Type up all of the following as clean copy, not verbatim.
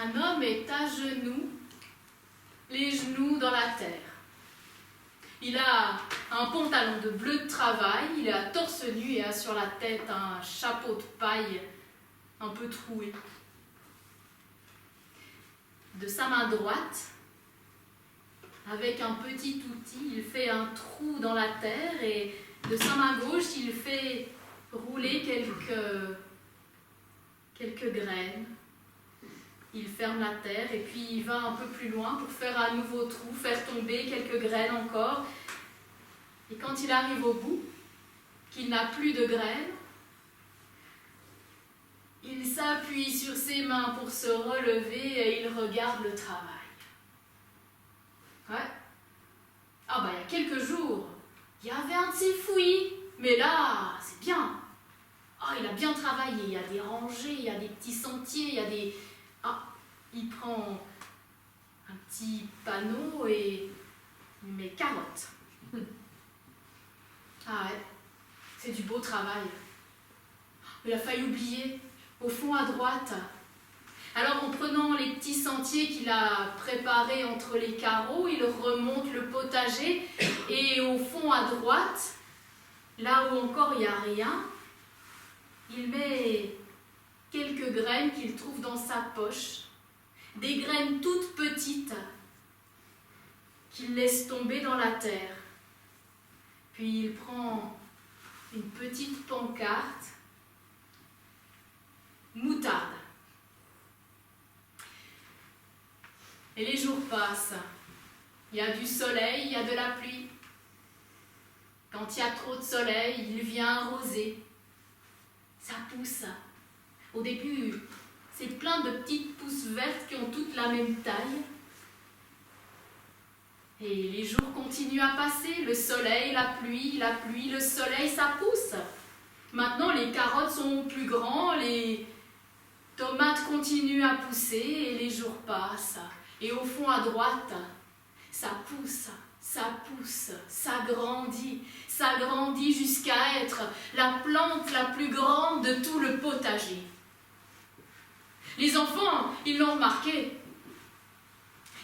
Un homme est à genoux, les genoux dans la terre. Il a un pantalon de bleu de travail, il est à torse nu et a sur la tête un chapeau de paille un peu troué. De sa main droite, avec un petit outil, il fait un trou dans la terre et de sa main gauche, il fait rouler quelques graines. Il ferme la terre et puis il va un peu plus loin pour faire un nouveau trou, faire tomber quelques graines encore. Et quand il arrive au bout, qu'il n'a plus de graines, il s'appuie sur ses mains pour se relever et il regarde le travail. Ouais. Ah bah il y a quelques jours, il y avait un de ces fouillis, mais là, c'est bien. Ah, il a bien travaillé, il y a des rangées, il y a des petits sentiers, il y a des... Ah, il prend un petit panneau et il met carottes. Ah ouais, c'est du beau travail. Il a failli oublier, au fond à droite. Alors en prenant les petits sentiers qu'il a préparés entre les carreaux, il remonte le potager et au fond à droite, là où encore il n'y a rien, il met quelques graines qu'il trouve dans sa poche, des graines toutes petites qu'il laisse tomber dans la terre. Puis il prend une petite pancarte, moutarde. Et les jours passent. Il y a du soleil, il y a de la pluie. Quand il y a trop de soleil, il vient arroser. Ça pousse. Au début, c'est plein de petites pousses vertes qui ont toutes la même taille. Et les jours continuent à passer. Le soleil, la pluie, le soleil, ça pousse. Maintenant, les carottes sont plus grands, les tomates continuent à pousser et les jours passent. Et au fond à droite, ça pousse, ça grandit jusqu'à être la plante la plus grande de tout le potager. Les enfants, ils l'ont remarqué.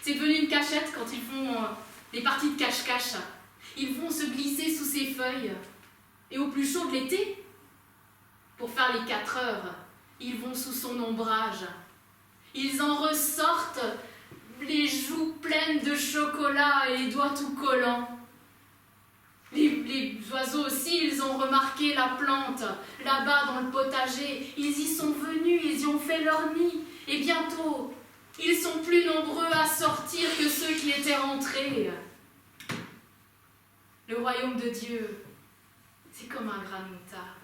C'est devenu une cachette quand ils font des parties de cache-cache. Ils vont se glisser sous ces feuilles. Et au plus chaud de l'été, pour faire les 4 heures, ils vont sous son ombrage. Ils en ressortent les joues pleines de chocolat et les doigts tout collants. Les oiseaux aussi, ils ont remarqué la plante là-bas dans le potager. Ils y sont venus, ils y ont fait leur nid. Et bientôt, ils sont plus nombreux à sortir que ceux qui étaient rentrés. Le royaume de Dieu, c'est comme un grain de moutarde.